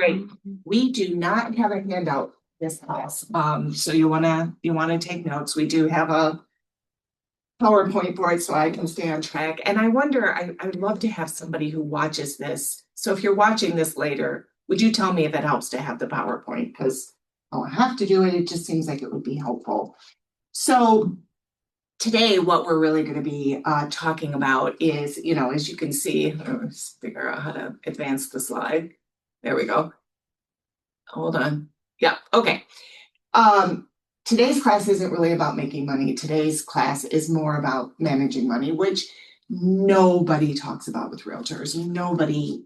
Great. We do not have a handout this class. So you wanna take notes. We do have a PowerPoint board so I can stay on track. And I wonder, I'd love to have somebody who watches this. So if you're watching this later, would you tell me if it helps to have the PowerPoint? Because I don't have to do it. It just seems like it would be helpful. So today, what we're really going to be talking about is, as you can see, let's figure out how to advance the slide. There we go. Hold on. Yeah, okay. Today's class isn't really about making money. Today's class is more about managing money, which nobody talks about with realtors. Nobody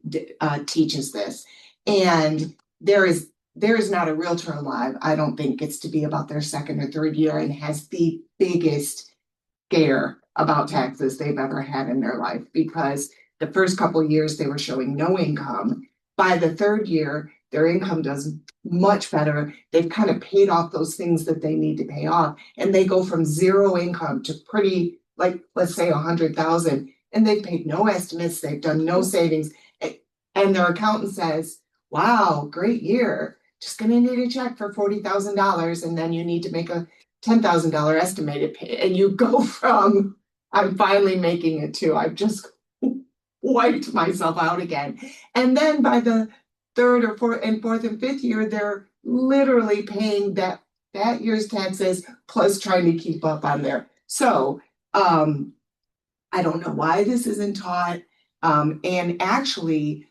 teaches this. And there is not a realtor alive, I don't think, gets to be about their second or third year and has the biggest scare about taxes they've ever had in their life, because the first couple of years they were showing no income. By the third year, their income does much better. They've kind of paid off those things that they need to pay off, and they go from zero income to pretty, like, let's say 100,000, and they've paid no estimates, they've done no savings, and their accountant says, wow, great year, just gonna need a check for $40,000, and then you need to make a $10,000 estimated pay, and you go from, I'm finally making it, to I've just wiped myself out again. And then by the third or fourth and fifth year, they're literally paying that year's taxes plus trying to keep up on there. So I don't know why this isn't taught. And actually,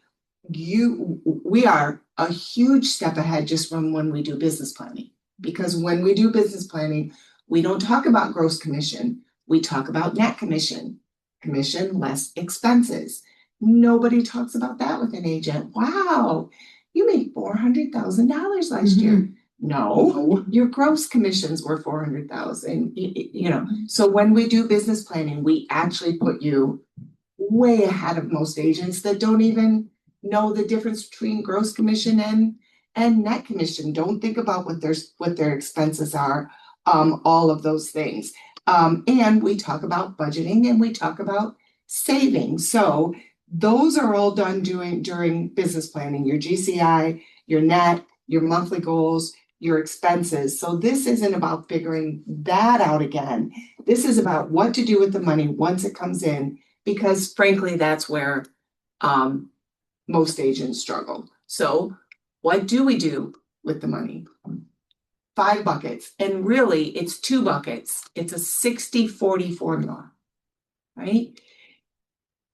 we are a huge step ahead just from when we do business planning. Because when we do business planning, we don't talk about gross commission. We talk about net commission less expenses. Nobody talks about that with an agent. Wow, you made $400,000 last year. No, your gross commissions were $400,000. So when we do business planning, we actually put you way ahead of most agents that don't even know the difference between gross commission and net commission. Don't think about what their expenses are, all of those things. And we talk about budgeting and we talk about saving. So those are all done during business planning, your GCI, your net, your monthly goals, your expenses. So this isn't about figuring that out again. This is about what to do with the money once it comes in, because frankly, that's where most agents struggle. So what do we do with the money? 5 buckets, and really it's 2 buckets. It's a 60-40 formula, right?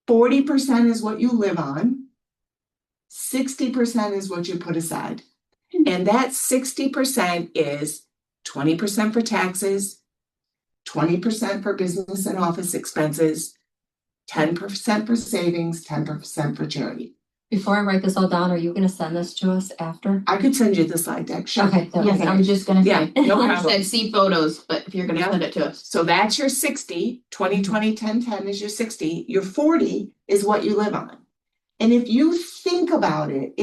40% is what you live on, 60% is what you put aside. And that 60% is 20% for taxes, 20% for business and office expenses, 10% for savings, 10% for charity. Before I write this all down, are you gonna send this to us after? I could send you the slide deck, sure. Okay, Yes, I was just gonna Yeah, say. no I problem. said see photos, but if you're gonna Yeah. send it to us. So that's your 60, 20, 10, 10 is your 60. Your 40 is what you live on. And if you think about it,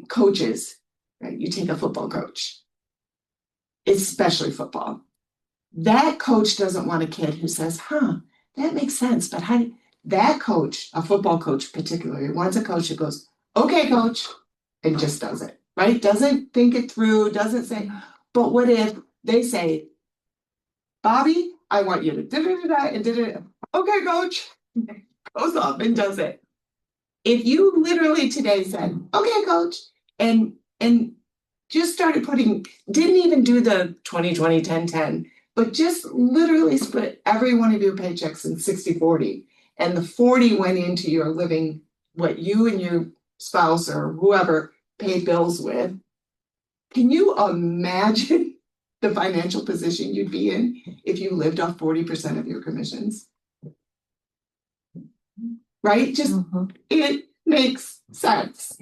coaches, right? You take a football coach, especially football. That coach doesn't want a kid who says, that makes sense, but that coach, a football coach particularly, wants a coach who goes, okay, coach, and just does it, right? Doesn't think it through, doesn't say, but what if they say, Bobby, I want you to da-da-da-da and da-da-da. Okay, coach, goes up and does it. If you literally today said, okay, coach, and just started didn't even do the 20, 20, 10, 10, but just literally split every one of your paychecks in 60-40, and the 40 went into your living, what you and your spouse or whoever paid bills with. Can you imagine the financial position you'd be in if you lived off 40% of your commissions? Right? Just It makes sense.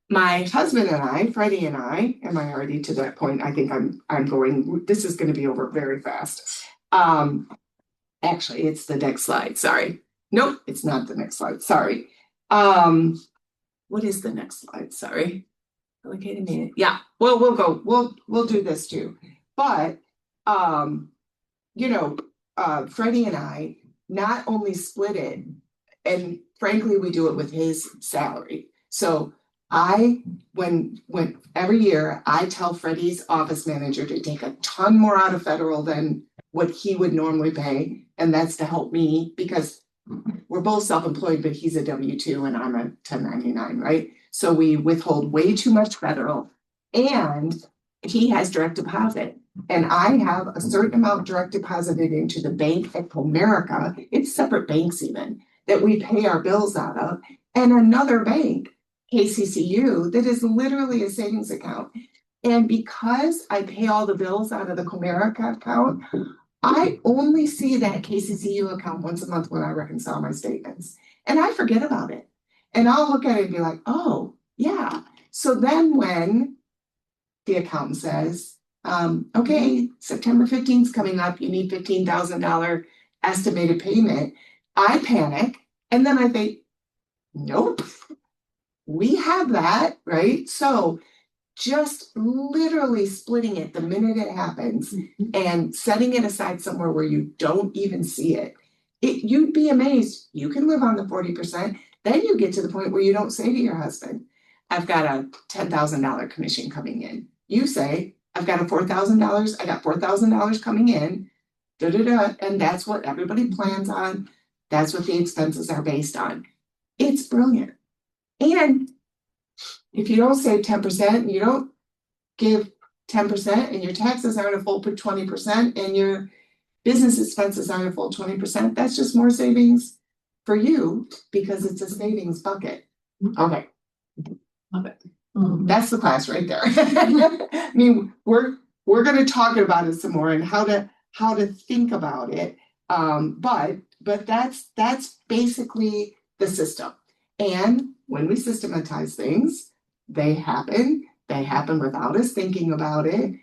My husband and I, Freddie and I, am I already to that point? I think I'm going, this is going to be over very fast. Actually, it's the next slide. Sorry. Nope, it's not the next slide. Sorry. What is the next slide? Sorry. Okay, a minute. Yeah. Well, we'll do this too. But Freddie and I not only split it and frankly, we do it with his salary. So when every year, I tell Freddie's office manager to take a ton more out of federal than what he would normally pay, and that's to help me, because we're both self-employed, but he's a W-2 and I'm a 1099, right? So we withhold way too much federal, and he has direct deposit. And I have a certain amount direct deposited into the bank at Comerica, it's separate banks even, that we pay our bills out of, and another bank, KCCU, that is literally a savings account. And because I pay all the bills out of the Comerica account, I only see that KCCU account once a month when I reconcile my statements, and I forget about it. And I'll look at it and be like, oh, yeah. So then when the accountant says, okay, September 15th is coming up, you need $15,000 estimated payment, I panic, and then I think, nope, we have that, right? So just literally splitting it the minute it happens and setting it aside somewhere where you don't even see it. You'd be amazed. You can live on the 40%. Then you get to the point where you don't say to your husband, I've got a $10,000 commission coming in. You say, I've got a $4,000, I got $4,000 coming in, and that's what everybody plans on. That's what the expenses are based on. It's brilliant. And if you don't save 10%, you don't give 10%, and your taxes aren't a full 20%, and your business expenses aren't a full 20%, that's just more savings for you because it's a savings bucket. Okay, Love it. that's the class right there. I mean, we're gonna talk about it some more and how to think about it. But that's basically the system. And when we systematize things, they happen without us thinking about it,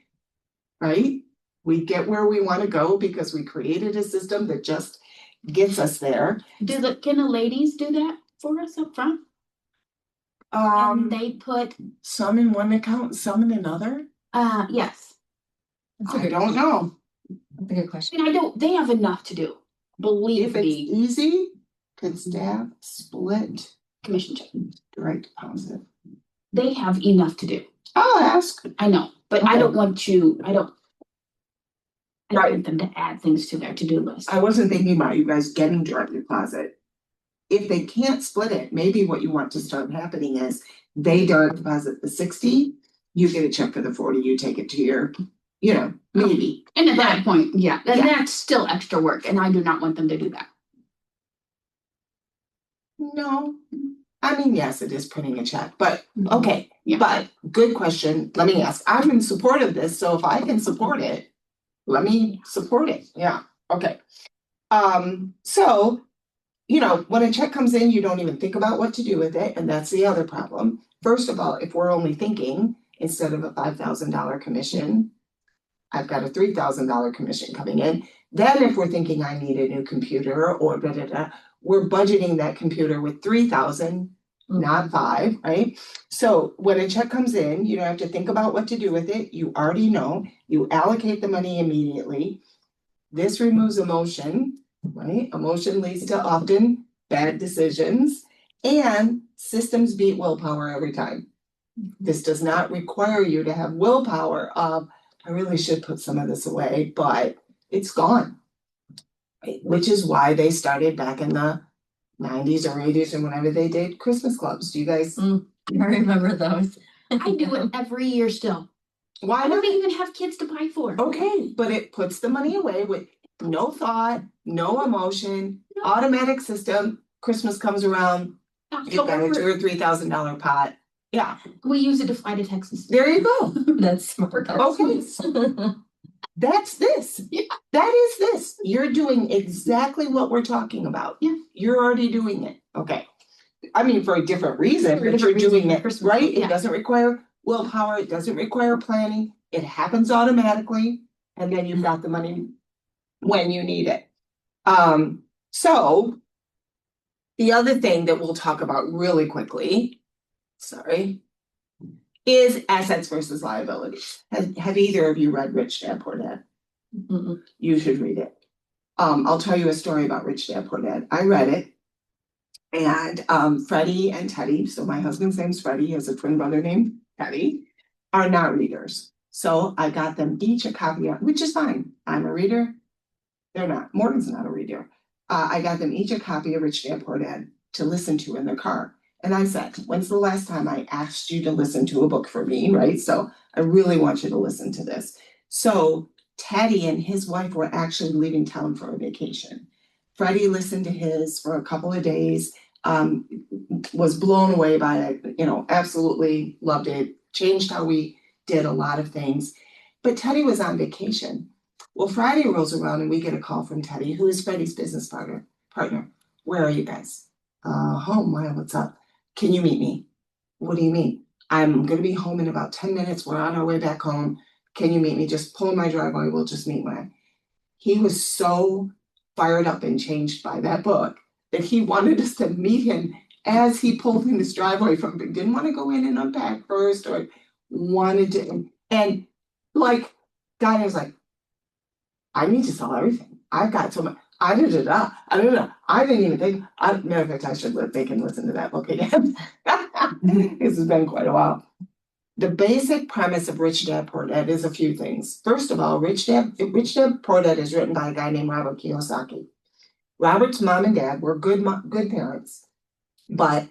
right? We get where we want to go because we created a system that just gets us there. Can the ladies do that for us up front? And they put, Some in one account, some in another. yes, That's a I good don't question. know. That's a good question. and they have enough to do, believe If it's me, easy, could staff split commission check. direct deposit? They have enough to do. I'll ask. I know, but I Okay. don't want I don't Right. want them to add things to their to-do list. I wasn't thinking about you guys getting direct deposit. If they can't split it, maybe what you want to start happening is they direct deposit the 60, you get a check for the 40, you take it to your, maybe. And at that point, yeah, Yeah. that's still extra work, and I do not want them to do that. No, I mean, yes, it is printing a check, but okay, Yeah. but good question. Let me ask. I'm in support of this, so if I can support it, let me support it. Yeah, okay. So, when a check comes in, you don't even think about what to do with it, and that's the other problem. First of all, if we're only thinking instead of a $5,000 commission, I've got a $3,000 commission coming in. Then if we're thinking I need a new computer or we're budgeting that computer with 3,000, not 5, right? So when a check comes in, you don't have to think about what to do with it. You already know, you allocate the money immediately. This removes emotion, right? Emotion leads to often bad decisions, and systems beat willpower every time. This does not require you to have willpower of, I really should put some of this away, but it's gone. Right? Which is why they started back in the 90s or 80s and whenever they did Christmas clubs. Do you guys? I remember those. I do it every year still. Why I not? don't even have kids to buy for. Okay, but it puts the money away with no thought, no emotion, automatic system. Christmas comes around, you've got a $2,000 or $3,000 pot. Yeah, We use it to fly to Texas. there you go. That's smart. Okay. That's this. Yeah. That is this. You're doing exactly what we're talking about. Yeah. You're already doing it. Okay. I mean, for a different reason, For a but you're different reason doing for it, Christmas, right? It yeah. doesn't require willpower. It doesn't require planning. It happens automatically. And then you've got the money when you need it. So the other thing that we'll talk about really quickly, is assets versus liabilities. Have either of you read Rich Dad Poor Dad? You should read it. I'll tell you a story about Rich Dad Poor Dad. I read it. And Freddie and Teddy, so my husband's name's Freddie, he has a twin brother named Teddy, are not readers. So I got them each a copy of, which is fine. I'm a reader. They're not. Morgan's not a reader. I got them each a copy of Rich Dad Poor Dad to listen to in their car. And I said, when's the last time I asked you to listen to a book for me, right? So I really want you to listen to this. So Teddy and his wife were actually leaving town for a vacation. Freddie listened to his for a couple of days, was blown away by it, absolutely loved it, changed how we did a lot of things. But Teddy was on vacation. Well, Friday rolls around and we get a call from Teddy, who is Freddie's business partner. Where are you guys? Home. Why? What's up? Can you meet me? What do you mean? I'm gonna be home in about 10 minutes. We're on our way back home. Can you meet me? Just pull in my driveway. We'll just meet when. He was so fired up and changed by that book that he wanted us to meet him as he pulled in his driveway didn't want to go in and unpack first or wanted to, and like, Diane was like, I need to sell everything. I've got so much. I didn't even think. Matter of fact, I should they can listen to that book again. This has been quite a while. The basic premise of Rich Dad Poor Dad is a few things. First of all, Rich Dad Poor Dad is written by a guy named Robert Kiyosaki. Robert's mom and dad were good parents, but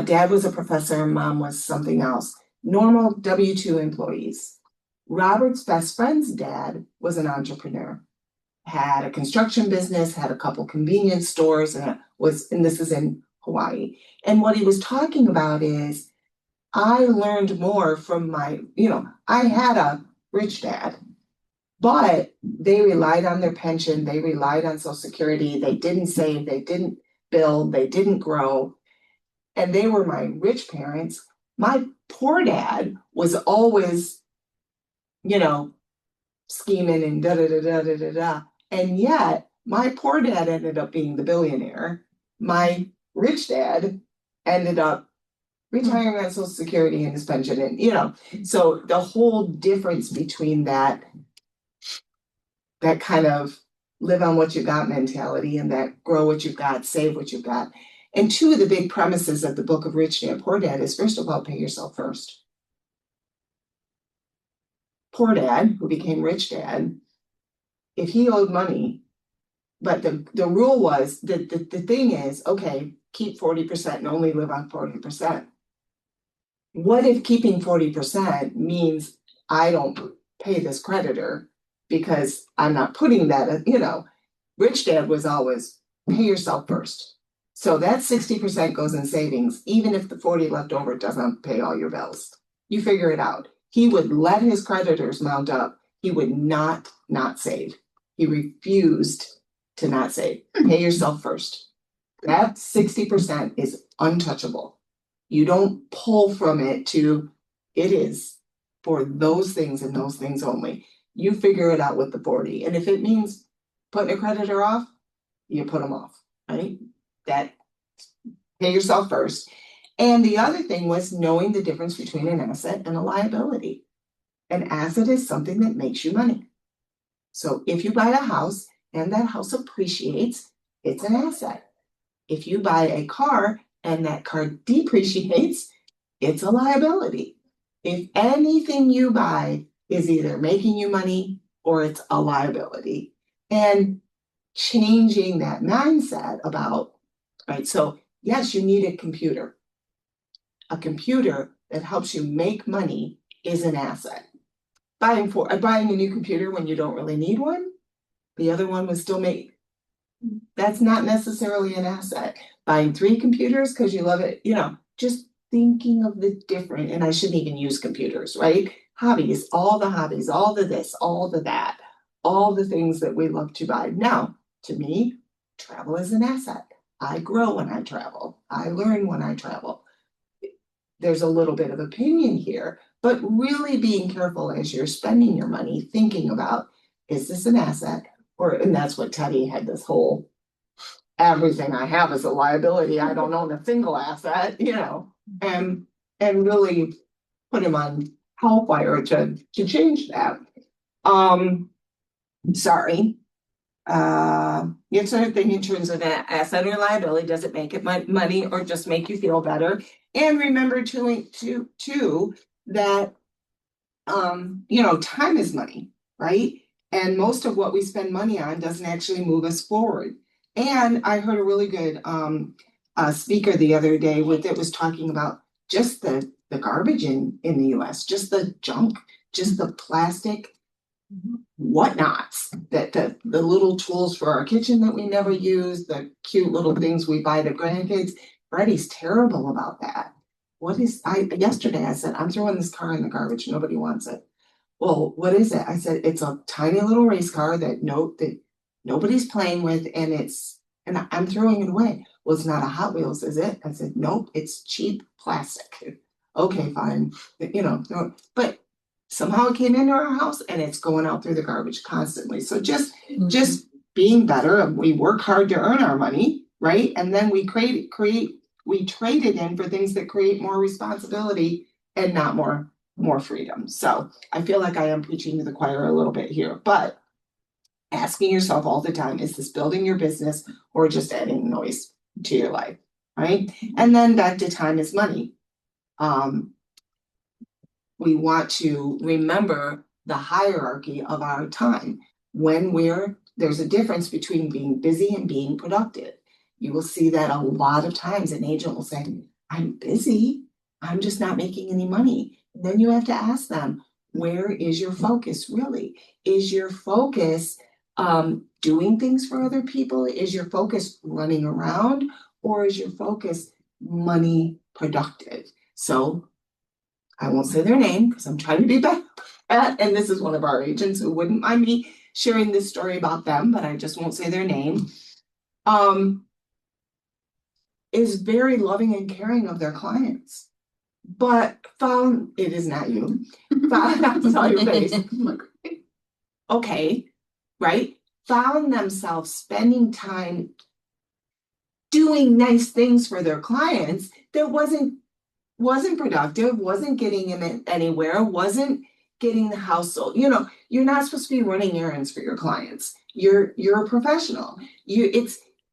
dad was a professor, mom was something else. Normal W-2 employees. Robert's best friend's dad was an entrepreneur, had a construction business, had a couple convenience stores, and this is in Hawaii. And what he was talking about is, I learned more from I had a rich dad, but they relied on their pension, they relied on Social Security, they didn't save, they didn't build, they didn't grow. And they were my rich parents. My poor dad was always, scheming and da da da da da da da. And yet, my poor dad ended up being the billionaire. My rich dad ended up retiring on Social Security and his pension, and so the whole difference between that kind of live on what you got mentality and that grow what you've got, save what you've got. And two of the big premises of the book of Rich Dad Poor Dad is, first of all, pay yourself first. Poor dad, who became rich dad, if he owed money, but the rule was that the thing is, okay, keep 40% and only live on 40%. What if keeping 40% means I don't pay this creditor because I'm not putting that, Rich Dad was always pay yourself first. So that 60% goes in savings, even if the 40 left over doesn't pay all your bills. You figure it out. He would let his creditors mount up. He would not save. He refused to not save. Pay yourself first. That 60% is untouchable. You don't pull from it it is for those things and those things only. You figure it out with the 40. And if it means putting a creditor off, you put them off, right? That pay yourself first. And the other thing was knowing the difference between an asset and a liability. An asset is something that makes you money. So if you buy a house and that house appreciates, it's an asset. If you buy a car and that car depreciates, it's a liability. If anything you buy is either making you money or it's a liability. And changing that mindset about, right? So yes, you need a computer. A computer that helps you make money is an asset. Buying a new computer when you don't really need one, the other one was still made. That's not necessarily an asset. Buying 3 computers because you love it, just thinking of the different, and I shouldn't even use computers, right? Hobbies, all the this, all the that, all the things that we love to buy. Now, to me, travel is an asset. I grow when I travel. I learn when I travel. There's a little bit of opinion here, but really being careful as you're spending your money, thinking about, is this an asset? And that's what Teddy had this whole, everything I have is a liability. I don't own a single asset, and really put him on hellfire to change that. Sorry. You sort of think in terms of an asset or liability, does it make it money or just make you feel better? And remember to that, time is money, right? And most of what we spend money on doesn't actually move us forward. And I heard a really good, speaker the other day that was talking about just the garbage in the US, just the junk, just the plastic whatnots, that the little tools for our kitchen that we never use, the cute little things we buy the grandkids. Freddie's terrible about that. Yesterday I said, I'm throwing this car in the garbage, nobody wants it. Well, what is it? I said, it's a tiny little race car that nobody's playing with, and I'm throwing it away. Well, it's not a Hot Wheels, is it? I said, nope, it's cheap plastic. Okay, fine, no, but somehow it came into our house and it's going out through the garbage constantly. So just being better, and we work hard to earn our money, right? And then we trade it in for things that create more responsibility and not more freedom. So I feel like I am preaching to the choir a little bit here, but asking yourself all the time, is this building your business or just adding noise to your life, right? And then back to time is money. We want to remember the hierarchy of our time. There's a difference between being busy and being productive. You will see that a lot of times an agent will say, I'm busy, I'm just not making any money. And then you have to ask them, where is your focus really? Is your focus doing things for other people? Is your focus running around? Or is your focus money productive? So I won't say their name because I'm trying to be better and this is one of our agents who wouldn't mind me sharing this story about them, but I just won't say their name. Is very loving and caring of their clients, but found it is not you. I saw your face. Okay, right? Found themselves spending time doing nice things for their clients that wasn't productive, wasn't getting them anywhere, wasn't getting the house sold. You're not supposed to be running errands for your clients. You're a professional.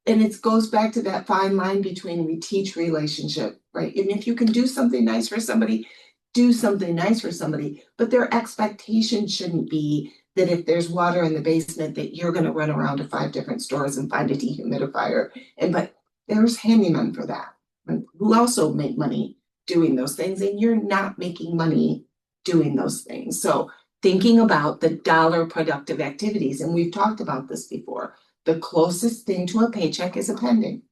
It goes back to that fine line between we teach relationship, right? And if you can do something nice for somebody, do something nice for somebody, but their expectation shouldn't be that if there's water in the basement that you're going to run around to 5 different stores and find a dehumidifier. But there's handymen for that, right? Who also make money doing those things, and you're not making money doing those things. So thinking about the dollar productive activities, and we've talked about this before, the closest thing to a paycheck is a pending.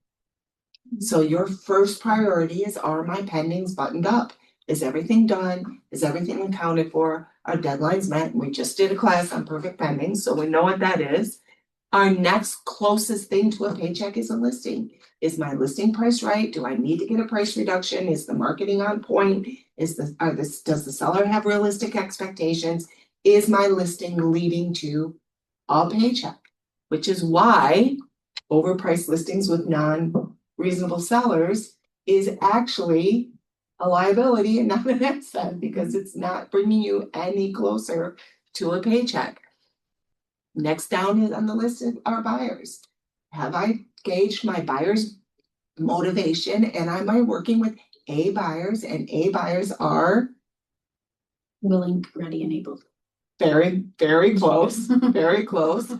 So your first priority is, are my pendings buttoned up? Is everything done? Is everything accounted for? Are deadlines met? We just did a class on perfect pendings, so we know what that is. Our next closest thing to a paycheck is a listing. Is my listing price right? Do I need to get a price reduction? Is the marketing on point? Does the seller have realistic expectations? Is my listing leading to a paycheck? Which is why overpriced listings with non-reasonable sellers is actually a liability and not an asset, because it's not bringing you any closer to a paycheck. Next down is on the list are buyers. Have I gauged my buyers' motivation, and am I working with A buyers? And A buyers are willing, ready, and able. Very, very close, very close.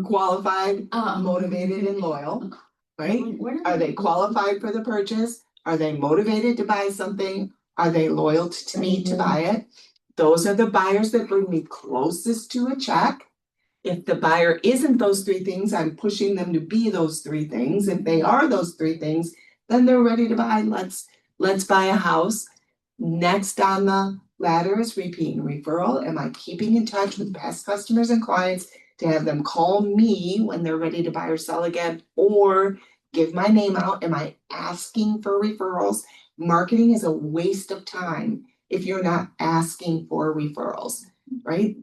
Qualified, motivated, and loyal, right? Are they qualified for the purchase? Are they motivated to buy something? Are they loyal to me to buy it? Those are the buyers that bring me closest to a check. If the buyer isn't those 3 things, I'm pushing them to be those 3 things. If they are those 3 things, then they're ready to buy. Let's buy a house. Next on the ladder is repeat and referral. Am I keeping in touch with past customers and clients to have them call me when they're ready to buy or sell again, or give my name out? Am I asking for referrals? Marketing is a waste of time if you're not asking for referrals, right?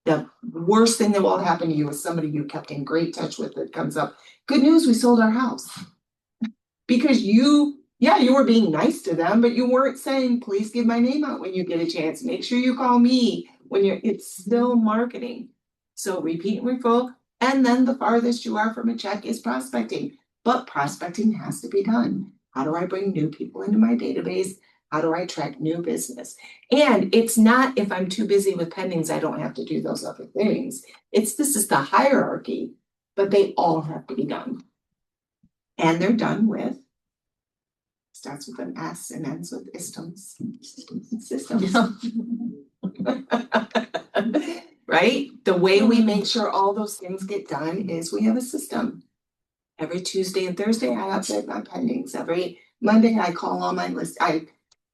The worst thing that will happen to you is somebody you kept in great touch with that comes up, good news, we sold our house. Because you were being nice to them, but you weren't saying, please give my name out when you get a chance. Make sure you call me when it's still marketing. So repeat and referral. And then the farthest you are from a check is prospecting, but prospecting has to be done. How do I bring new people into my database? How do I attract new business? And it's not if I'm too busy with pendings, I don't have to do those other things. This is the hierarchy, but they all have to be done. And they're done with, starts with an S and ends with systems. Systems. Right? The way we make sure all those things get done is we have a system. Every Tuesday and Thursday, I update my pendings. Every Monday, I call all my list. I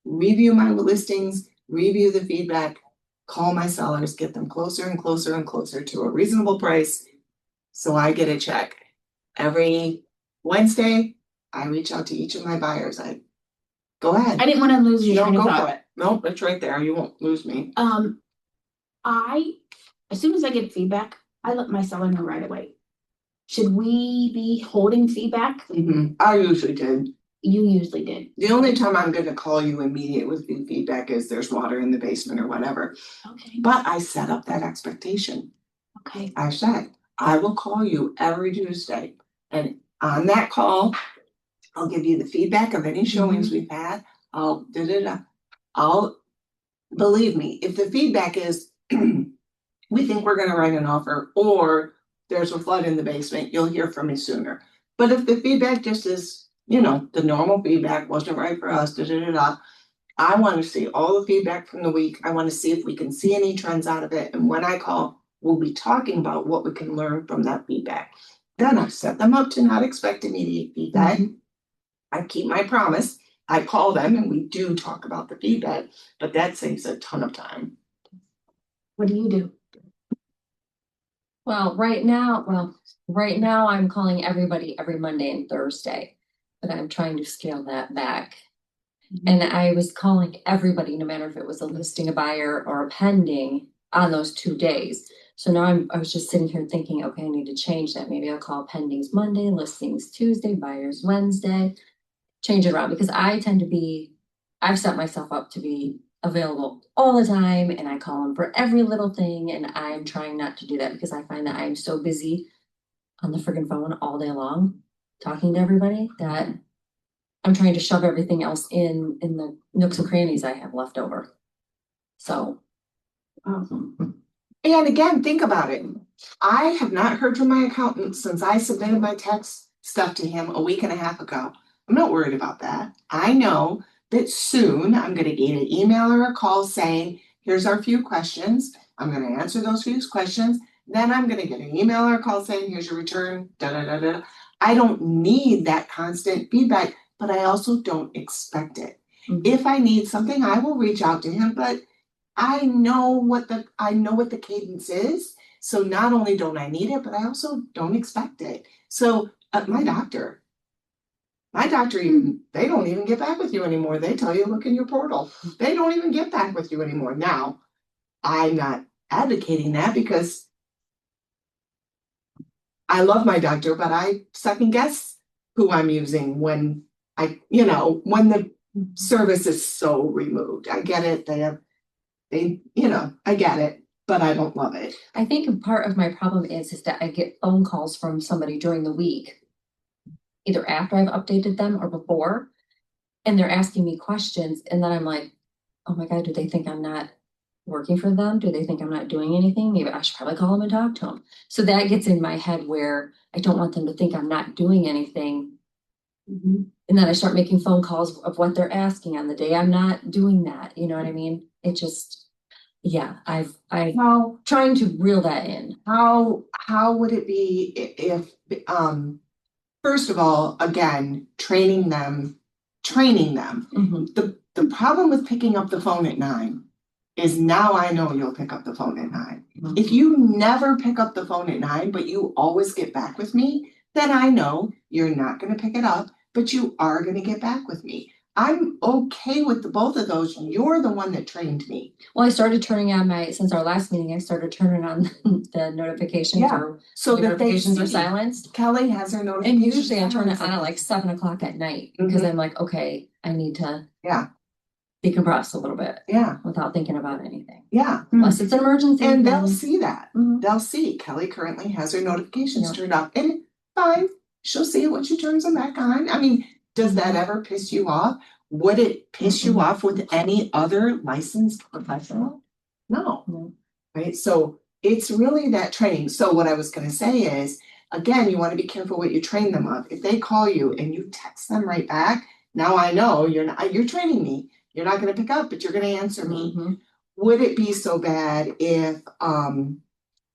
review my listings, review the feedback, call my sellers, get them closer and closer and closer to a reasonable price. So I get a check. Every Wednesday, I reach out to each of my buyers. Go ahead. I didn't wanna lose you. No, go for it. Nope, it's right there. You won't lose me. As soon as I get feedback, I let my seller know right away. Should we be holding feedback? I usually did. You usually did. The only time I'm gonna call you immediate with the feedback is there's water in the basement or whatever. Okay, But I set up that expectation. okay. I said, I will call you every Tuesday. And on that call, I'll give you the feedback of any showings we've had. I'll believe me, if the feedback is we think we're gonna write an offer or there's a flood in the basement, you'll hear from me sooner. But if the feedback just is, the normal feedback wasn't right for us, I wanna see all the feedback from the week. I wanna see if we can see any trends out of it. And when I call, we'll be talking about what we can learn from that feedback. Then I set them up to not expect immediate feedback. I keep my promise. I call them and we do talk about the feedback, but that saves a ton of time. What do you do? Well, right now I'm calling everybody every Monday and Thursday, but I'm trying to scale that back. And I was calling everybody, no matter if it was a listing, a buyer, or a pending on those 2 days. So now I was just sitting here thinking, okay, I need to change that. Maybe I'll call pendings Monday, listings Tuesday, buyers Wednesday, change it around because I've set myself up to be available all the time and I call them for every little thing. And I'm trying not to do that because I find that I'm so busy on the friggin' phone all day long, talking to everybody that I'm trying to shove everything else in the nooks and crannies I have left over. So. And again, think about it. I have not heard from my accountant since I submitted my tax stuff to him a week and a half ago. I'm not worried about that. I know that soon I'm gonna get an email or a call saying, here's our few questions. I'm gonna answer those few questions. Then I'm gonna get an email or a call saying, here's your return, I don't need that constant feedback, but I also don't expect it. If I need something, I will reach out to him, but I know what the cadence is. So not only don't I need it, but I also don't expect it. So my doctor even, they don't even get back with you anymore. They tell you, look in your portal. They don't even get back with you anymore. Now, I'm not advocating that because I love my doctor, but I second guess who I'm using when when the service is so removed. I get it. I get it, but I don't love it. I think part of my problem is that I get phone calls from somebody during the week, either after I've updated them or before, and they're asking me questions, and then I'm like, oh my God, do they think I'm not working for them? Do they think I'm not doing anything? Maybe I should probably call them and talk to them. So that gets in my head where I don't want them to think I'm not doing anything. And then I start making phone calls of what they're asking on the day I'm not doing that. You know what I mean? It just, yeah, I'm trying to reel that in. How would it be if first of all, again, training them. The problem with picking up the phone at 9 is now I know you'll pick up the phone at 9. If you never pick up the phone at 9, but you always get back with me, then I know you're not gonna pick it up, but you are gonna get back with me. I'm okay with both of those. You're the one that trained me. Well, I started turning on since our last meeting, I started turning on the notifications or So the that they notifications are see. silenced. Kelly has her And notifications. usually I turn it on at like 7 o'clock at night because I'm like, okay, I need to. Yeah. decompress a little bit Yeah, without thinking about anything. yeah. Unless it's an emergency. And they'll then- see that. Mhm. They'll see Kelly currently has her notifications Yeah. turned off, and fine, she'll see it when she turns them back on. I mean, does that ever piss you off? Would it piss you Mm-mm. off with any other licensed professional? No. No. Right? So it's really that training. So what I was gonna say is, again, you wanna be careful what you train them of. If they call you and you text them right back, now I know you're training me. You're not gonna pick up, but you're gonna answer me. Mhm. Would it be so bad if an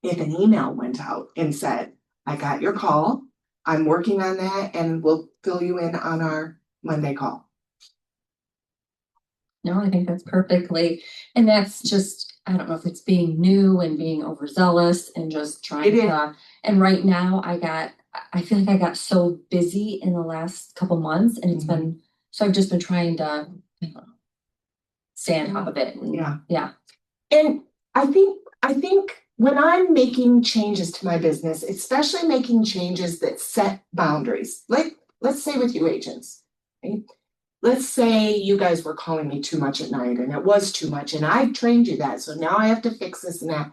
email went out and said, I got your call, I'm working on that, and we'll fill you in on our Monday call? No, I think that's perfectly, and that's just, I don't know if it's being new and being overzealous and just trying It is. to, and right now I feel like I got so busy in the last couple months and it's been, so I've just been trying to, I don't know, stay on top of it. And Yeah. Yeah. And I think when I'm making changes to my business, especially making changes that set boundaries, like let's say with you agents, right? Let's say you guys were calling me too much at night and it was too much and I've trained you that, so now I have to fix this and that.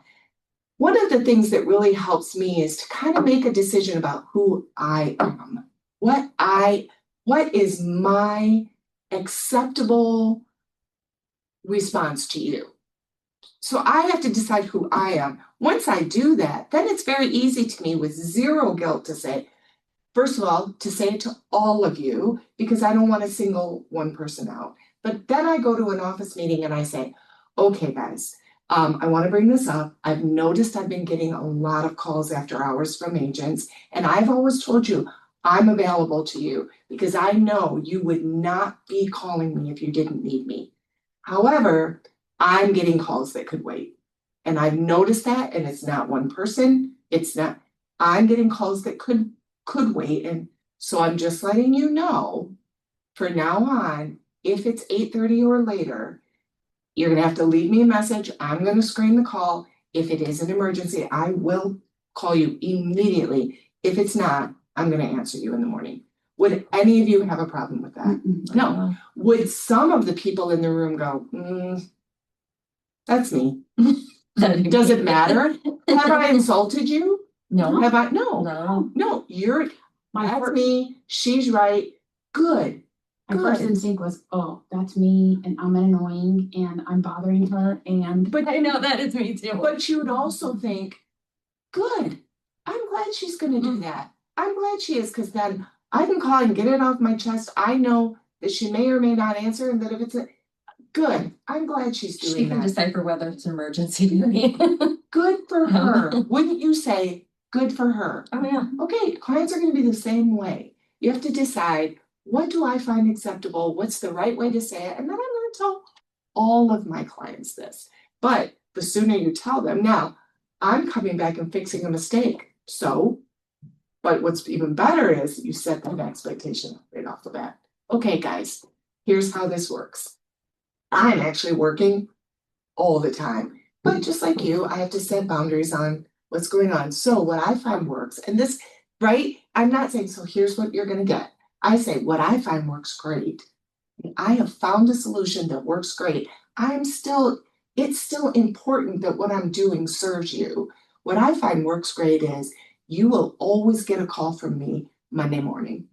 One of the things that really helps me is to kind of make a decision about who I am. What is my acceptable response to you? So I have to decide who I am. Once I do that, then it's very easy to me with zero guilt to say, first of all, to say it to all of you, because I don't want to single one person out. But then I go to an office meeting and I say, okay, guys, I want to bring this up. I've noticed I've been getting a lot of calls after hours from agents, and I've always told you I'm available to you because I know you would not be calling me if you didn't need me. However, I'm getting calls that could wait. And I've noticed that, and it's not one person, I'm getting calls that could wait. And so I'm just letting you know from now on, if it's 8:30 or later, you're gonna have to leave me a message. I'm gonna screen the call. If it is an emergency, I will call you immediately. If it's not, I'm gonna answer you in the morning. Would any of you have a problem with that? Mm-mm. No. Would some of the people in the room go, that's me. Does it matter? Have I insulted you? No. Have I? No. No. My That's me. She's right. Good. My first Good. instinct was, oh, that's me and I'm annoying and I'm bothering her and. But I know that is me too. But you would also think, good. I'm glad she's gonna do that. I'm glad she is, because then I can call and get it off my chest. I know that she may or may not answer, and that if it's a good, I'm glad she's She doing can that. decipher whether it's an emergency to me. Good for her. Wouldn't you say good for her? Oh, yeah. Okay, clients are gonna be the same way. You have to decide, what do I find acceptable? What's the right way to say it? And then I'm gonna tell all of my clients this. But the sooner you tell them, now, I'm coming back and fixing a mistake. So, but what's even better is you set that expectation right off the bat. Okay, guys, here's how this works. I'm actually working all the time. But just like you, I have to set boundaries on what's going on. So what I find works, and this, right? I'm not saying, so here's what you're gonna get. I say, what I find works great. I have found a solution that works great. It's still important that what I'm doing serves you. What I find works great is you will always get a call from me Monday morning.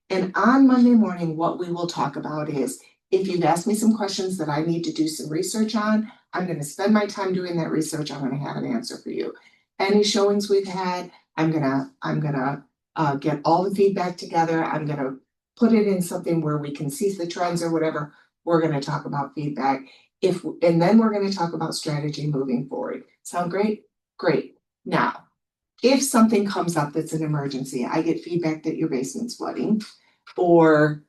And on Monday morning, what we will talk about is, if you've asked me some questions that I need to do some research on, I'm gonna spend my time doing that research. I'm gonna have an answer for you. Any showings we've had, I'm gonna get all the feedback together. I'm gonna put it in something where we can see the trends or whatever. We're gonna talk about feedback. And then we're gonna talk about strategy moving forward. Sound great? Great. Now, if something comes up that's an emergency, I get feedback that your basement's flooding, or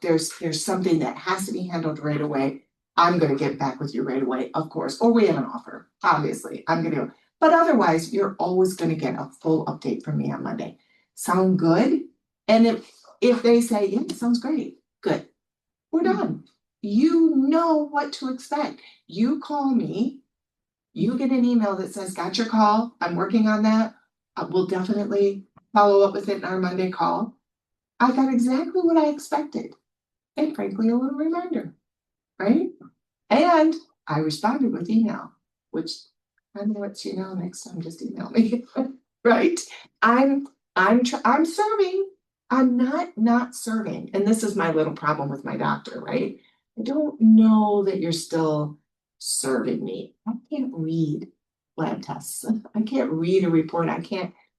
there's something that has to be handled right away, I'm gonna get back with you right away, of course, or we have an offer, obviously, but otherwise, you're always gonna get a full update from me on Monday. Sound good? And if they say, yeah, sounds great, good, we're done. You know what to expect. You call me, you get an email that says, got your call, I'm working on that. We'll definitely follow up with it in our Monday call. I got exactly what I expected. And frankly, a little reminder. right? And I responded with email, which I know what's email next time, just email me, right? I'm serving. I'm not serving. And this is my little problem with my doctor, right? I don't know that you're still serving me. I can't read lab tests. I can't read a report.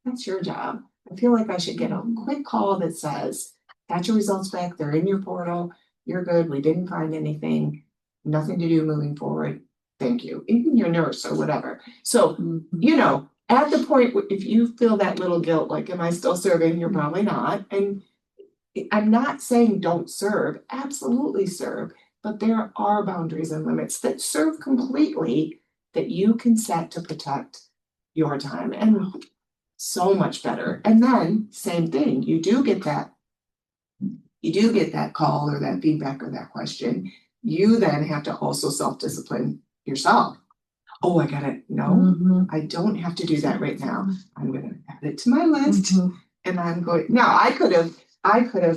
That's your job. I feel like I should get a quick call that says, got your results back, they're in your portal, you're good, we didn't find anything, nothing to do moving forward. Thank you, even your nurse or whatever. So, you know, at the point, if you feel that little guilt, like, am I still serving? You're probably not. And I'm not saying don't serve, absolutely serve, but there are boundaries and limits that serve completely that you can set to protect your time, and so much better. And then, same thing, you do get that call or that feedback or that question. You then have to also self-discipline yourself. Oh, I gotta, no, I don't have to do that right now. I'm gonna add it to my list and I'm going, now I could have,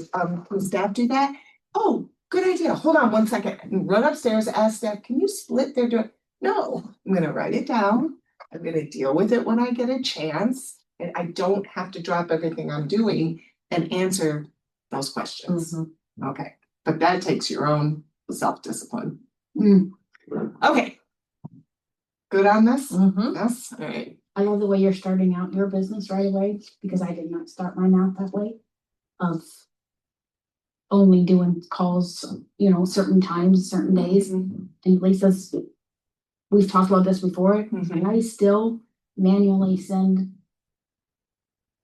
can staff do that? Oh, good idea. Hold on one second. And run upstairs, ask staff, can you split their doing? No, I'm gonna write it down. I'm gonna deal with it when I get a chance. And I don't have to drop everything I'm doing and answer those questions. Okay, but that takes your own self-discipline. Okay. Good on this? Yes, all right. I love the way you're starting out your business right away, because I did not start mine out that way. Of only doing calls, you know, certain times, certain days. And Lisa's, we've talked about this before, and I still manually send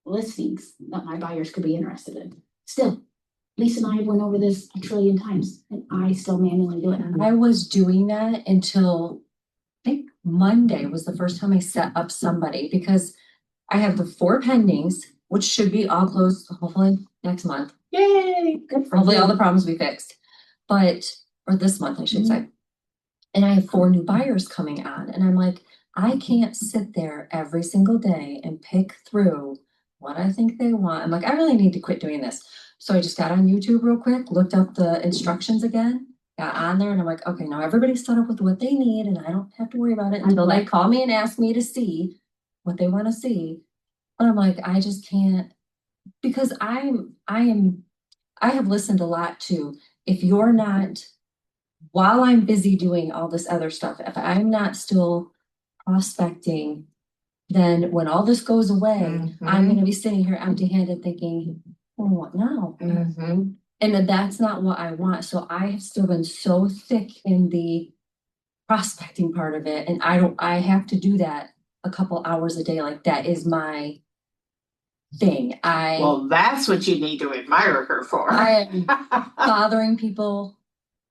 listings that my buyers could be interested in. Still, Lisa and I went over this a trillion times, and I still manually do it. I was doing that until I think Monday was the first time I set up somebody, because I have the 4 pendings, which should be all closed hopefully next month. Yay! Good for Hopefully you. all the problems be fixed. Or this month, I should say. And I have 4 new buyers coming on. And I'm like, I can't sit there every single day and pick through what I think they want. I'm like, I really need to quit doing this. So I just got on YouTube real quick, looked up the instructions again, got on there, and I'm like, okay, now everybody's set up with what they need, and I don't have to worry about it until they call me and ask me to see what they want to see. But I'm like, I just can't, because I have listened a lot to, if you're not, while I'm busy doing all this other stuff, if I'm not still prospecting, then when all this goes away, I'm going to be sitting here empty-handed thinking, well, what now? And then that's not what I want. So I have still been so thick in the prospecting part of it. And I have to do that a couple hours a day. Like, that is my thing. Well, that's what you need to admire her for. I am bothering people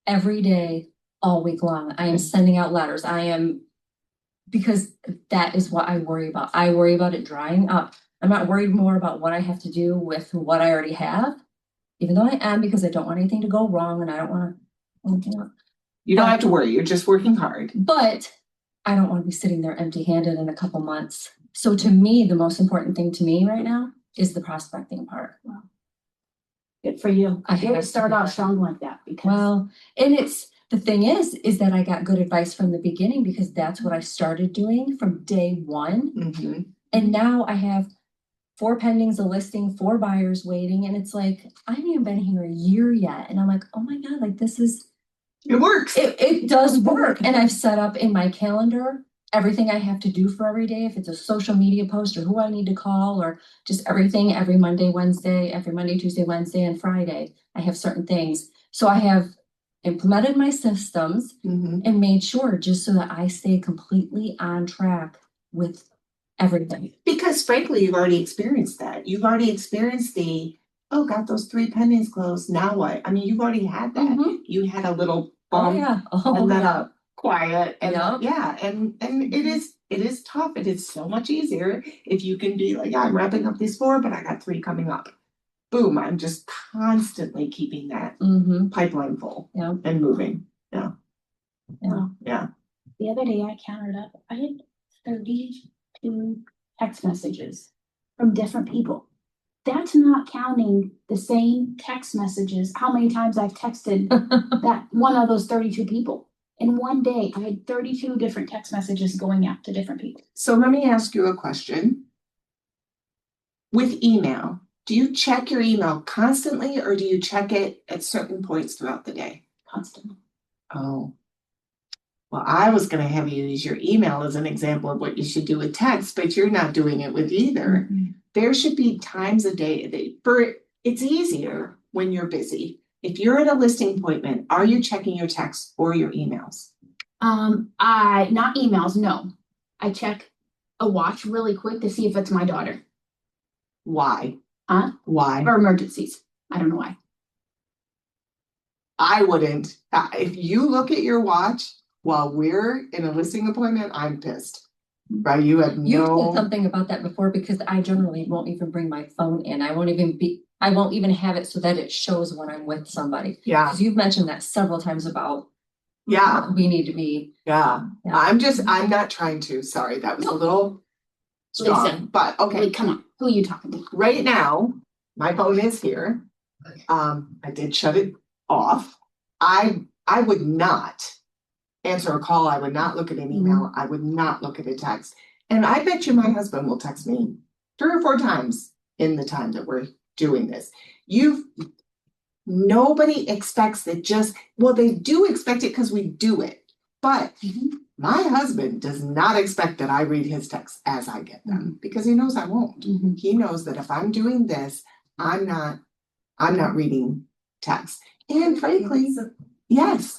every day, all week long. I am sending out letters. Because that is what I worry about. I worry about it drying up. I'm not worried more about what I have to do with what I already have, even though I am, because I don't want anything to go wrong and I don't want to, You don't have to worry. You're just working hard. But I don't want to be sitting there empty-handed in a couple months. So to me, the most important thing to me right now is the prospecting part. Wow. Good for you. I had to start out strong like that, because well, and the thing is that I got good advice from the beginning, because that's what I started doing from day one. And now I have 4 pendings, a listing, 4 buyers waiting. And it's like, I haven't even been here a year yet. And I'm like, oh my God, like, this is, it works. It does work. And I've set up in my calendar everything I have to do for every day. If it's a social media post, or who I need to call, or just everything, every Monday, Tuesday, Wednesday, and Friday, I have certain things. So I have implemented my systems and made sure, just so that I stay completely on track with everything. Because frankly, you've already experienced that. You've already experienced got those 3 pendings closed. Now what? I mean, you've already had that. You had a little bump and then a quiet, and and it is tough. It is so much easier if you can be like, I'm wrapping up these 4, but I got 3 coming up. Boom, I'm just constantly keeping that pipeline full and moving. Yeah. The other day I counted up, I had 32 text messages from different people that's not counting the same text messages, how many times I've texted that one of those 32 people. In one day, I had 32 different text messages going out to different people So let me ask you a question. With email, do you check your email constantly or do you check it at certain points throughout the day? constantly. Oh. Well, I was gonna have you use your email as an example of what you should do with text, but you're not doing it with either. There should be times a day that it's easier when you're busy. If you're at a listing appointment, are you checking your texts or your emails? Not emails, no. I check a watch really quick to see if it's my daughter Why? Huh? Why? or emergencies. I don't know why. I wouldn't. If you look at your watch while we're in a listing appointment, I'm pissed. Right? You have You said no, something about that before because I generally won't even bring my phone in. I won't even have it so that it shows when I'm with somebody. yeah, Because you've mentioned that several times about yeah, we need to be. yeah. Yeah. I'm not trying to, sorry, that was a No. little strong, Listen. but okay. Wait, come on, who are you talking to? Right now, my phone is here. I did shut it off. I would not answer a call. I would not look at an email. I would not look at a text. And I bet you my husband will text me 3 or 4 times in the time that we're doing this. Nobody expects that well, they do expect it because we do it. But my husband does not expect that I read his texts as I get them because he knows I won't. He knows that if I'm doing this, I'm not reading text. And frankly, yes,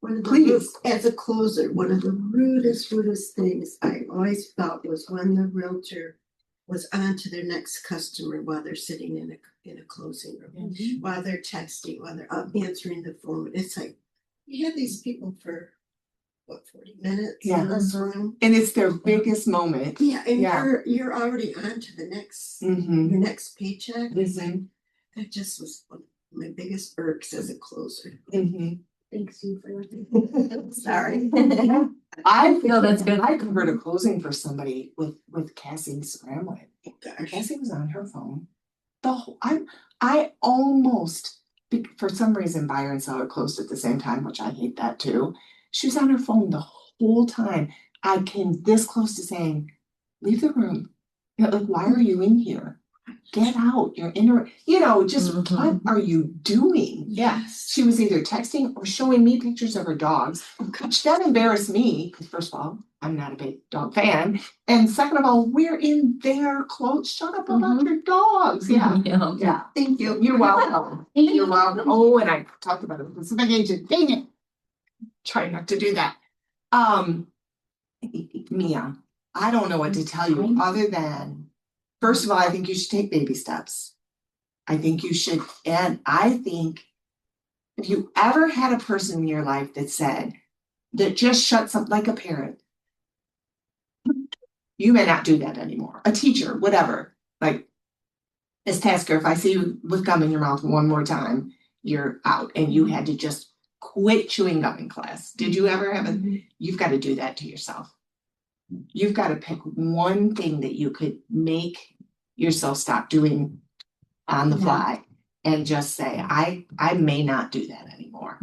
One of the please. as a closer, one of the rudest things I always felt was when the realtor was on to their next customer while they're sitting in a closing room, while they're texting, while they're answering the phone. It's like, you have these people for what, 40 minutes in this room? And it's their biggest moment. Yeah, and Yeah. you're already on to the next Mhm. your next paycheck. It's like, Mhm. that just was one of my biggest irks as a closer. Mhm. Thanks you for that. Sorry. I No, that's good. I covered a closing for somebody with Cassie scrambling. Gosh. Cassie was on her phone. I almost, for some reason, buyer and seller closed at the same time, which I hate that too. She was on her phone the whole time. I came this close to saying, leave the room. You know, like, why are you in here? Get out. You're in just what are you doing? Yes. She was either texting or showing me pictures of her dogs, which that embarrassed me, because first of all, I'm not a big dog fan. And second of all, we're in their clothes. Shut up about your dogs. Yeah. Yeah. Thank you. You're welcome. You're welcome. Oh, and I talked about a specific agent. Dang it. Try not to do that. Mia, I don't know what to tell you other than, first of all, I think you should take baby steps. I think you should, and I think if you ever had a person in your life that just shuts up like a parent, you may not do that anymore. A teacher, whatever. Like, Miss Tasker, if I see you with gum in your mouth one more time, you're out. And you had to just quit chewing gum in class. Did you ever have you've got to do that to yourself. You've got to pick one thing that you could make yourself stop doing on the fly and just say, I may not do that anymore.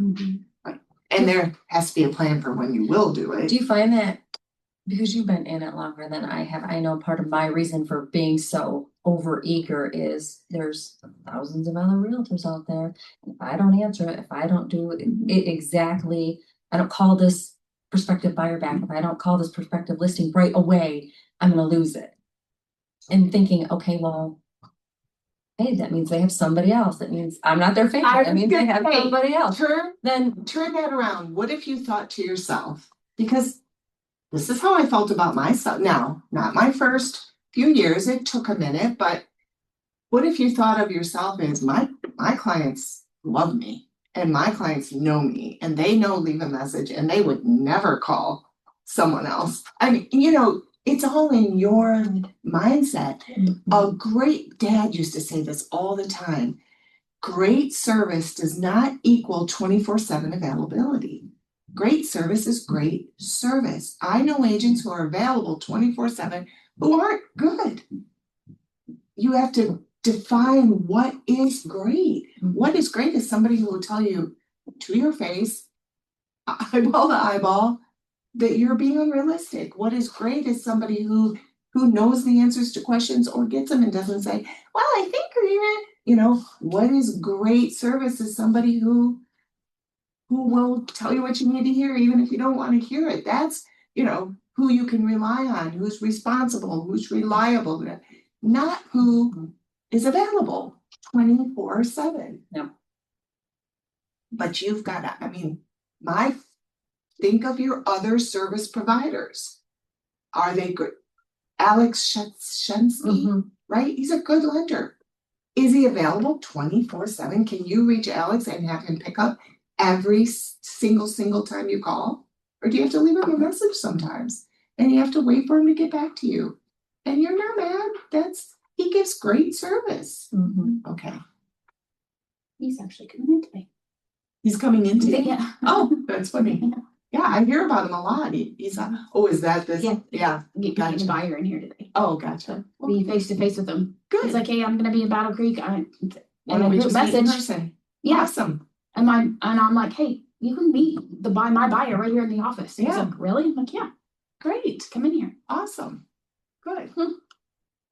And there has to be a plan for when you will do it. Do you find that because you've been in it longer than I have, I know part of my reason for being so overeager is there's thousands of other realtors out there. If I don't answer it, if I don't do it exactly, I don't call this prospective buyer back, if I don't call this prospective listing right away, I'm gonna lose it. And thinking, okay, well, hey, that means they have somebody else. That means I'm not their favorite. That means they have somebody else. Turn that around. What if you thought to yourself, because this is how I felt about myself. Now, not my first few years, it took a minute, but what if you thought of yourself as my clients love me and my clients know me and they know leave a message and they would never call someone else. I mean, it's all in your mindset. A great dad used to say this all the time. Great service does not equal 24/7 availability. Great service is great service. I know agents who are available 24/7 who aren't good. you have to define what is great. What is great is somebody who will tell you to your face, eyeball to eyeball, that you're being unrealistic. What is great is somebody who knows the answers to questions or gets them and doesn't say, well, I think you know, what is great service is somebody who will tell you what you need to hear, even if you don't want to hear it. That's, you know, who you can rely on, who's responsible, who's reliable, not who is available 24/7. Yeah. But you've got to, I mean, think of your other service providers. Are they good? Alex Shensky, right? He's a good lender. Is he available 24/7? Can you reach Alex and have him pick up every single time you call? Or do you have to leave him a message sometimes? And you have to wait for him to get back to you. And you're not mad. He gives great service. Okay. He's actually coming in today. He's coming in today. Yeah. Oh, that's funny. Yeah, I hear about him a lot. He's oh, is that this? Yeah. Yeah. Getting Gotcha. a buyer in here today. Oh, gotcha. Be face to face with him. Good. He's like, hey, I'm gonna be in Battle Creek. Why And don't we a just meet in message. person? Yeah. Awesome. And I'm like, hey, you can meet my buyer right here in the office. He's Yeah. like, really? I'm like, yeah, Great. come in here. Awesome. Good.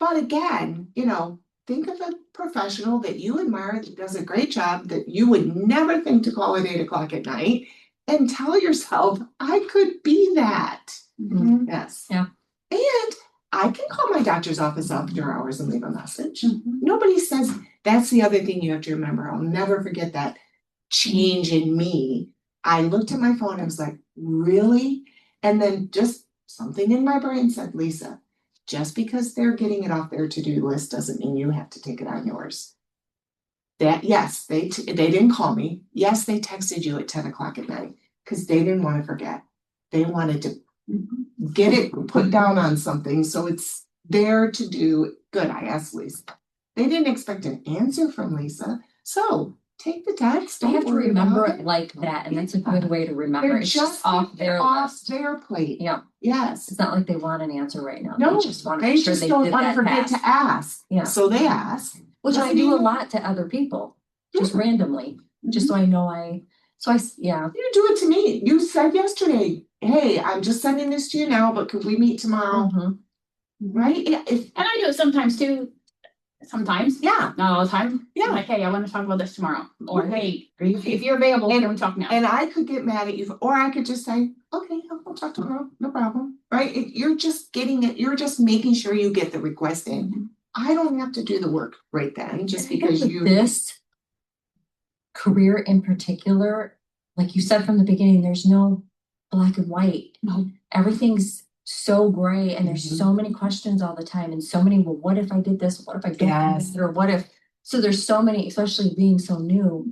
But again, you know, think of a professional that you admire that does a great job that you would never think to call at 8 o'clock at night and tell yourself, I could be that. Yes. Yeah. And I can call my doctor's office after hours and leave a message. Mhm. Nobody says, that's the other thing you have to remember. I'll never forget that change in me. I looked at my phone and I was like, really? And then just something in my brain said, Lisa, just because they're getting it off their to-do list doesn't mean you have to take it on yours. That, yes, they didn't call me. Yes, they texted you at 10 o'clock at night because they didn't want to forget. They wanted to get it put down on something so it's there to do. Good, I asked Lisa. They didn't expect an answer from Lisa. So take the text. I Don't have to worry remember about it like that, and that's a good way to remember. They're It's just off their list. their plate. Yeah, Yes. it's not like they want an answer right now. No, They just want to they make sure just they don't did want to that forget to task. ask. Yeah. So they ask. Which I Doesn't do a mean- lot to other people, just randomly, just so I know yeah. You do it to me. You said yesterday, hey, I'm just sending this to you now, but could we meet tomorrow? Mhm. Right? Yeah, And I do it sometimes too. Sometimes, yeah. not all the time. Yeah. I'm like, hey, I want to talk about this tomorrow. Or Right. hey, if you're available, And- can we talk now? And I could get mad at you, or I could just say, okay, I'll talk tomorrow, no problem, right? You're just getting it, you're just making sure you get the request in. I don't have to do the work right then, just I think because with you. this career in particular, like you said from the beginning, there's no black and white. No. Everything's so gray, and there's so many questions all the time, and so many, well, what if I did this? What if I don't do Yes. this? Or what if? So there's so many, especially being so new.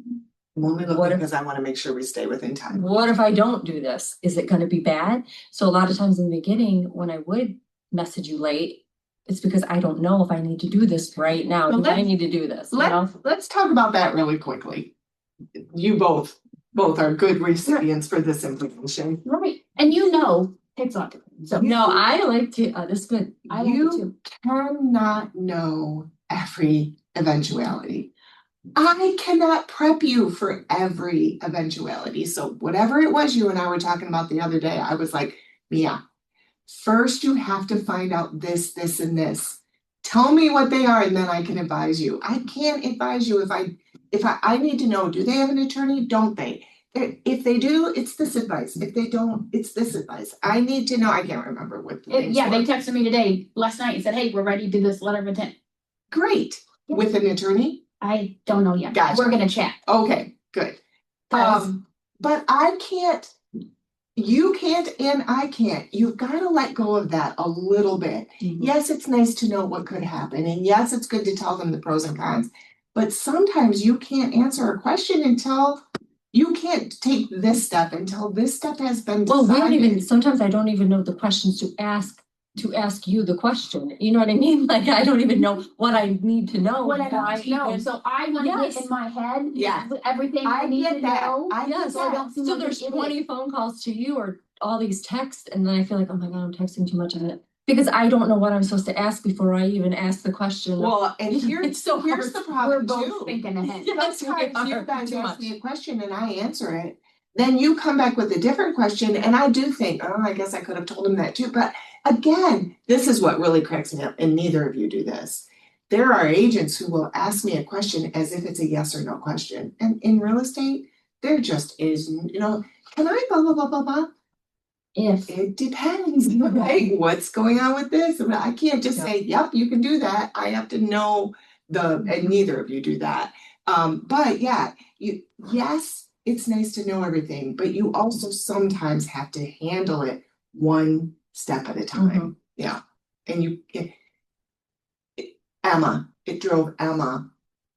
I'm only What looking if- because I want to make sure we stay within time. What if I don't do this? Is it gonna be bad? So a lot of times in the beginning, when I would message you late, it's because I don't know if I need to do this right now. Well, Do I let's- need to do this? You know? Let's talk about that really quickly. You both are good recipients for this information. Right. And you know, takes a lot to so No, I like to, this is good. I like it You too. cannot know every eventuality. I cannot prep you for every eventuality. So whatever it was you and I were talking about the other day, I was like, Mia, first you have to find out this, and this. Tell me what they are and then I can advise you. I can't advise you if I need to know, do they have an attorney? Don't they? If they do, it's this advice. If they don't, it's this advice. I need to know. I can't remember what the things Yeah, they were. texted me today, last night, and said, hey, we're ready to do this letter of intent. Great. With an attorney? I don't know yet. Gotcha. We're gonna chat. Okay, good. But I can't, you can't and I can't. You've got to let go of that a little bit. Yes, it's nice to know what could happen. And yes, it's good to tell them the pros and cons. But sometimes you can't answer a question until you can't take this step until this step has been Well, decided. we don't even, sometimes I don't even know the questions to ask you the question. You know what I mean? Like, I don't even know what I need to know. What I before don't know, even- so I wanna Yes. get in my head. Yes. with everything I I need get to that. know. I get Yes, So I that. don't seem So like an there's idiot. 20 phone calls to you or all these texts, and then I feel like, oh my God, I'm texting too much. I'm gonna Because I don't know what I'm supposed to ask before I even ask the question. Well, and It's here's so here's the hard. We're problem both too. thinking ahead. Yes, we Sometimes you are. guys Too ask much. me a question and I answer it. Then you come back with a different question and I do think, oh, I guess I could have told him that too. But again, this is what really cracks me up, and neither of you do this. There are agents who will ask me a question as if it's a yes or no question. And in real estate, there just is, can I blah, blah, blah, blah, blah? If, It depends, right? What's going on with this? I mean, I can't just say, yep, you can do that. I have to know and neither of you do that. But yeah, yes, it's nice to know everything, but you also sometimes have to handle it one step at a time. Yeah. And it drove Emma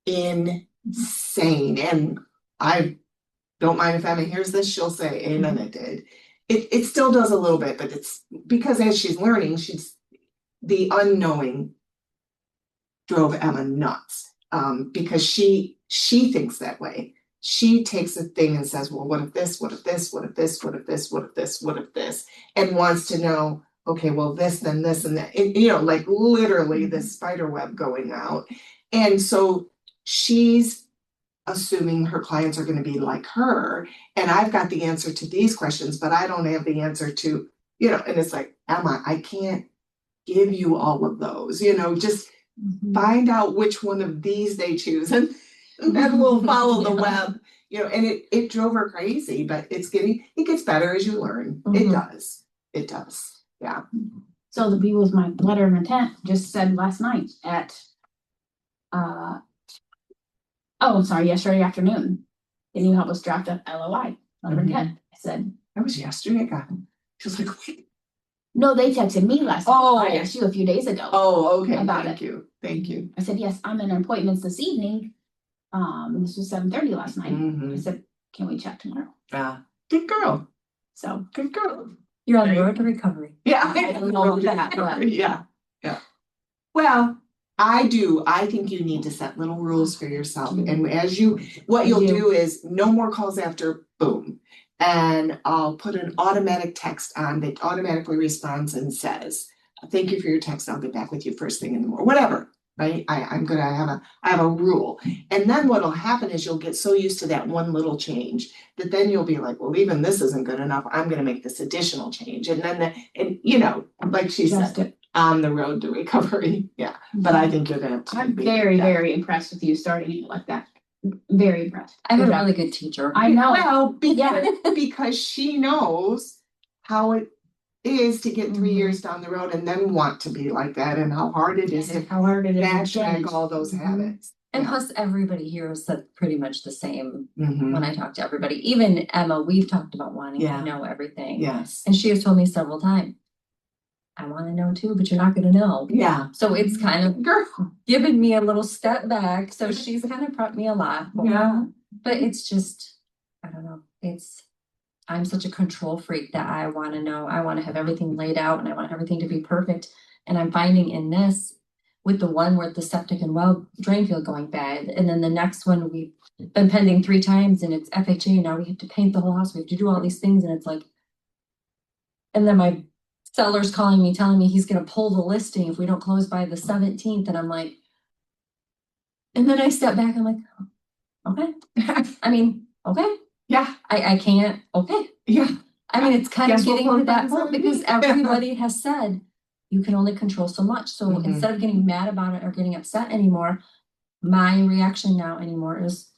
insane. And I don't mind if Emma hears this, she'll say, amen, it did. It still does a little bit, but it's because as she's learning, the unknowing drove Emma nuts. Because she thinks that way. She takes a thing and says, well, what if this, what if this, what if this, what if this, what if this, what if this, and wants to know, okay, well, this, then this, and that, like literally the spider web going out. And so she's assuming her clients are going to be like her, and I've got the answer to these questions, but I don't have the answer to, and it's like, Emma, I can't give you all of those, just find out which one of these they choose, and then we'll follow the web, and it drove her crazy, but it gets better as you learn. It does. Yeah. so the B was my letter of intent, just said last night at, yesterday afternoon. Can you help us draft a LOI, letter of intent? I said, That was yesterday, God. She was like, wait. no, they texted me last night. Oh. I asked you a few days ago. Oh, okay, About thank you. I said, yes, I'm in appointments this evening. This was 7:30 last night. I Mhm. said, can we chat tomorrow? Yeah, good girl, So, good girl. You're on the road to recovery. Yeah. I don't know that, but- Yeah. Well, I think you need to set little rules for yourself, and what I you'll do. do is no more calls after boom. And I'll put an automatic text on that automatically responds and says, thank you for your text, I'll get back with you first thing in the morning, whatever, right? I have a rule. And then what'll happen is you'll get so used to that one little change that then you'll be like, well, even this isn't good enough, I'm gonna make this additional change. And then, like she just said, it. on the road to recovery, yeah, but I think you're gonna have to. I'm be- very, yeah. very impressed with you starting it like that. Very impressed. I have Good a job. really good teacher. I know. Well, Yeah. because she knows how it is to get 3 Mhm. years down the road and then want to be like that, and how hard it is to How hard it is to backtrack change. all those habits. And Yeah. plus, everybody here has said pretty much the same Mhm. when I talk to everybody. Even Emma, we've talked about wanting Yeah. to know everything. Yes. And she has told me several times, I want to know too, but you're not going to know. Yeah. So it's kind of Girl. given me a little step back. So she's kind of prepped me a lot. Yeah. But it's just, I don't know. I'm such a control freak that I want to know. I want to have everything laid out and I want everything to be perfect. And I'm finding in this, with the one where the septic and well drain field going bad, and then the next one we've been pending 3 times and it's FHA, and now we have to paint the whole house. We have to do all these things, and it's like, and then my seller's calling me, telling me he's gonna pull the listing if we don't close by the 17th, and I'm like, and then I step back, I'm like, okay. I mean, okay, Yeah. I can't, okay. Yeah. I mean, it's kind of Guess we'll getting to close by that the point because 17th. everybody has said you can only control so much. So Mhm. instead of getting mad about it or getting upset anymore, my reaction now anymore is,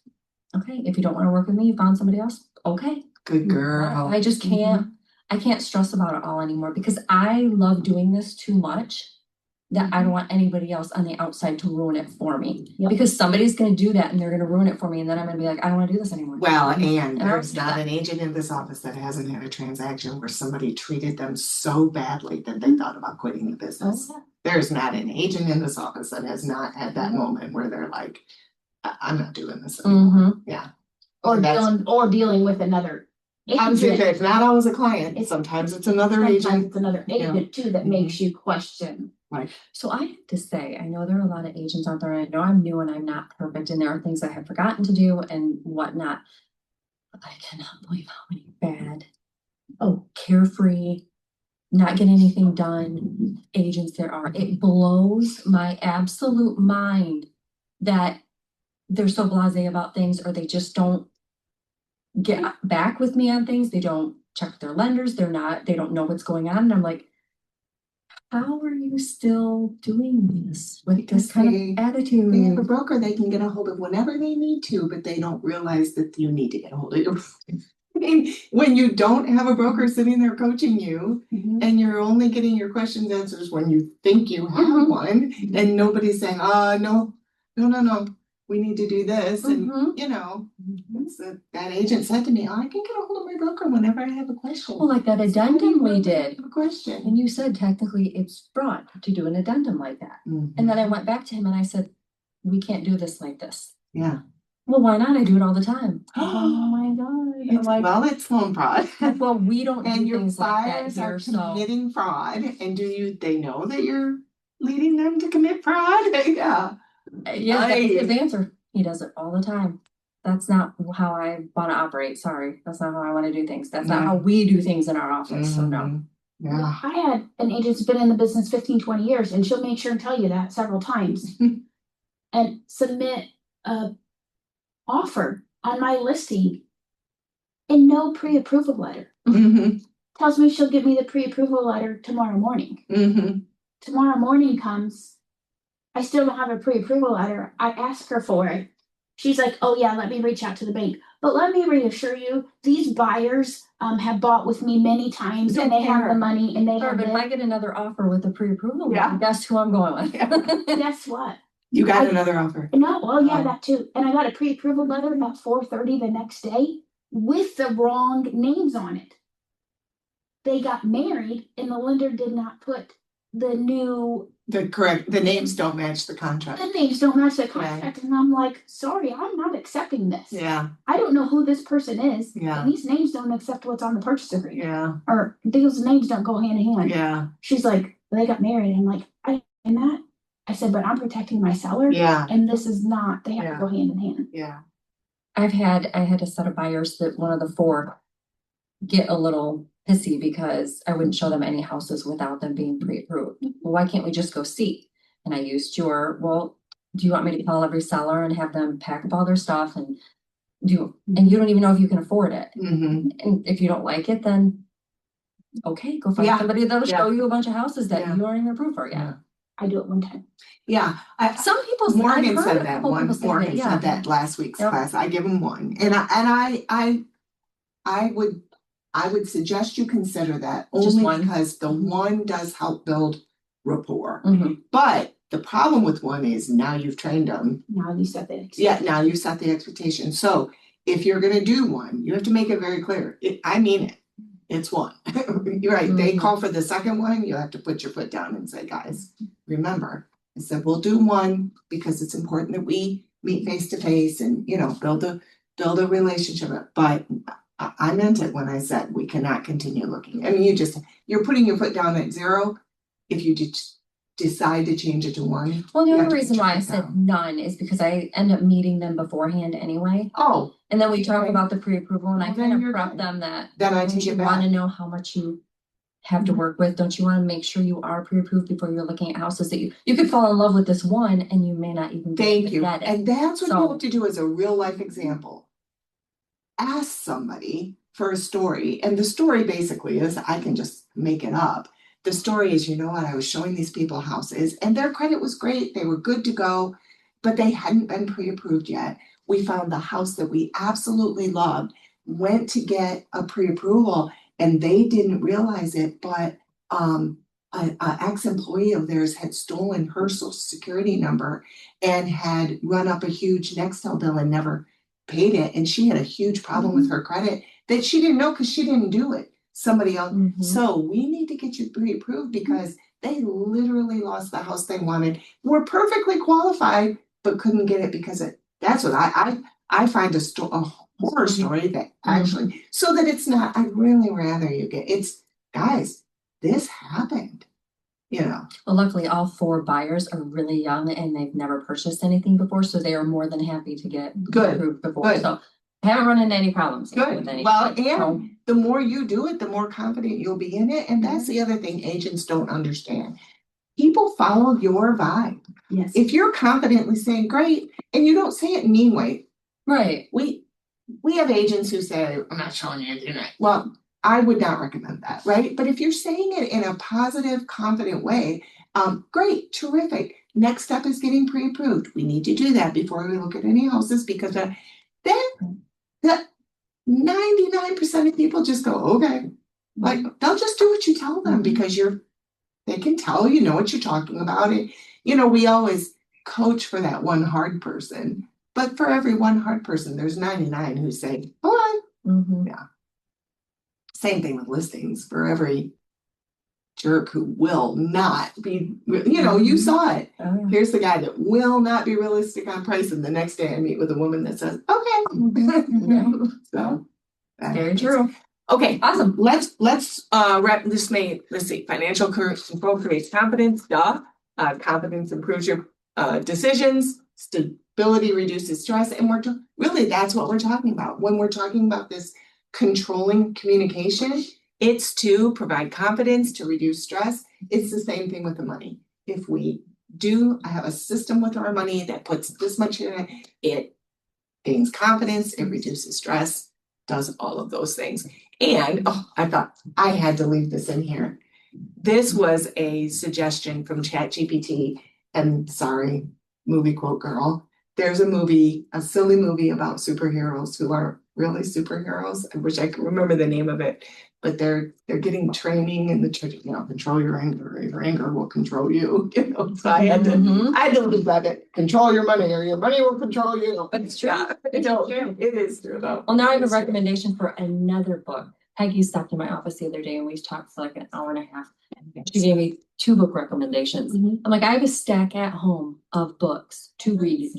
okay, if you don't want to work with me, you found somebody else, okay. Good girl. I just can't, I can't stress about it all anymore because I love doing this too much that I don't want anybody else on the outside to ruin it for me. Yep. Because somebody's gonna do that and they're gonna ruin it for me, and then I'm gonna be like, I don't wanna do this anymore. Well, and And I there's respect not that. an agent in this office that hasn't had a transaction where somebody treated them so badly that they thought about quitting the business. Oh, There's not an agent in this office that has not had that moment where they're like, I'm not doing this anymore. Mhm. Yeah. Or That's- dealing with another I was gonna agent. say, it's not always a client, sometimes it's another Sometimes agent. it's another agent too that makes you question. Like, So I have to say, I know there are a lot of agents out there, and I know I'm new and I'm not perfect, and there are things I have forgotten to do and whatnot. But I cannot believe how many bad, carefree, not getting anything done, agents there are. It blows my absolute mind that they're so blasé about things, or they just don't get back with me on things. They don't check their lenders. They don't know what's going on. And I'm like, how are you still doing this with Because this kind they- of They have a attitude? broker they can get a hold of whenever they need to, but they don't realize that you need to get a hold of your. I mean, when you don't have a broker sitting there coaching you and you're only getting your questions answers when you think you have Mhm. one, and nobody's saying, no, we need to do this, and Mhm. you know, it's that agent said to me, I can get a hold of my broker whenever I have a question. Well, like that So how do addendum you know we when I did, have a question. and you said technically it's fraud to do an addendum like that. And then I went back to him and I said, we can't do this like this. Yeah. Well, why not? I do it all the time. Oh my God. I'm like, Well, it's loan fraud. well, we don't And do your things like that buyers are here, so. committing fraud, and they know that you're leading them to commit fraud? Yeah. Yeah, that's his Aye. answer. He does it all the time. That's not how I want to operate. Sorry. That's not how I want to do things. That's not how we do things in our office. So no. Mhm. Yeah. I had an agent who's been in the business 15, 20 years, and she'll make sure and tell you that several times. And submit a offer on my listing and no pre-approval letter. Mhm. Tells me she'll give me the pre-approval letter tomorrow morning. Mhm. Tomorrow morning comes, I still don't have a pre-approval letter. I ask her for it. She's like, oh yeah, let me reach out to the bank. But let me reassure you, these buyers have bought with me many times and they have the Don't money and they Sure, have but if I it. get another offer with a pre-approval, Yeah. guess who I'm going with? Guess what? You got I- another offer. No, well, yeah, Oh. that too. And I got a pre-approval letter at 4:30 the next day with the wrong names on it. They got married and the lender did not put the The names don't match the contract. the names don't match the contract. And I'm like, sorry, I'm not accepting this. Yeah, I don't know who this person is. Yeah. And these names don't accept what's on the purchase agreement. yeah, Or those names don't go hand in hand. yeah, She's like, they got married. I'm like, and that. I said, but I'm protecting my seller. yeah, And this is not, they have Yeah. to go hand in hand. yeah. I had a set of buyers that one of the four get a little pissy because I wouldn't show them any houses without them being pre-approved. Well, why can't we just go see? And I used well, do you want me to call every seller and have them pack up all their stuff and and you don't even know if you can afford it. Mhm. And if you don't like it, then okay, go find Yeah. somebody that'll Yeah. show you a bunch of houses that Yeah. you aren't even approved for yet. Yeah. I do it one time. Yeah, Some people, I've Morgan heard said a that couple one, people say Morgan yeah. said that last week's Yep. class, I give them one, and I would suggest you consider that Just only one? because the one does help build rapport. Mhm. But the problem with one is now you've trained them. Now you said that. Yeah, now you set the expectation. So if you're gonna do one, you have to make it very clear. I mean it. It's one. You're right. They Mhm. call for the second one, you have to put your foot down and say, guys, remember, I said, we'll do one because it's important that we meet face to face and, build a relationship. But I meant it when I said we cannot continue looking. I mean, you're putting your foot down at 0. If you decide to change it to 1. Well, the You only have to reason put why your I foot said down. none is because I end up meeting them beforehand anyway. Oh, And then we talk Okay. about the pre-approval and I Well, kind then of you're prep good. them that then I don't take you it want back. to know how much you have to work with? Don't you want to make sure you are pre-approved before you're looking at houses that you could fall in love with this one and you may not even be able Thank to you. get it. And that's what you So- have to do as a real life example. Ask somebody for a story, and the story basically is, I can just make it up. The story is, you know what, I was showing these people houses and their credit was great, they were good to go, but they hadn't been pre-approved yet. We found the house that we absolutely loved, went to get a pre-approval and they didn't realize it, but a ex-employee of theirs had stolen her social security number and had run up a huge Nextel bill and never paid it, and she had a huge problem with her credit that she didn't know because she didn't do it. Somebody else. Mhm. So we need to get you pre-approved because they literally lost the house they wanted. Were perfectly qualified, but couldn't get it because that's what I find a horror story that actually, so that it's not, I'd really rather you guys, this happened, Well, luckily all 4 buyers are really young and they've never purchased anything before, so they are more than happy to get Good, approved before. good. So Haven't run into any problems yet Good. with any. Well, and the more you do it, the more confident you'll be in it. And that's the other thing agents don't understand. People follow your vibe. Yes. If you're confidently saying great, and you don't say it in a mean way, Right. we have agents who say, I'm not showing you anything. Well, I would not recommend that, right? But if you're saying it in a positive, confident way, great, terrific. Next step is getting pre-approved. We need to do that before we look at any houses because then the 99% of people just go, okay. Like they'll just do what you tell them because they can tell you know what you're talking about. And we always coach for that one hard person. But for every one hard person, there's 99 who say, oh, Mhm. same thing with listings. For every jerk who will not be, you saw it. Oh, yeah. Here's the guy that will not be realistic on price. And the next day I meet with a woman that says, okay. So. Very true. Okay, Awesome. let's wrap this. Let's see, financial control creates confidence, confidence improves your decisions, stability reduces stress, and really that's what we're talking about. When we're talking about this controlling communication, it's to provide confidence, to reduce stress. It's the same thing with the money. If we I have a system with our money that puts this much in it gains confidence, it reduces stress, does all of those things. And I thought I had to leave this in here. This was a suggestion from ChatGPT, and sorry, movie quote girl. There's a silly movie about superheroes who aren't really superheroes. I wish I could remember the name of it, but they're getting training in the church, control your anger, or your anger will control you. So I had to leave that control your money or your money will control you. But it's true. It is true though. Well, now I have a recommendation for another book. Peggy stopped in my office the other day and we talked for like an hour and a half. She gave me 2 book recommendations. I'm like, I have a stack at home of books to read.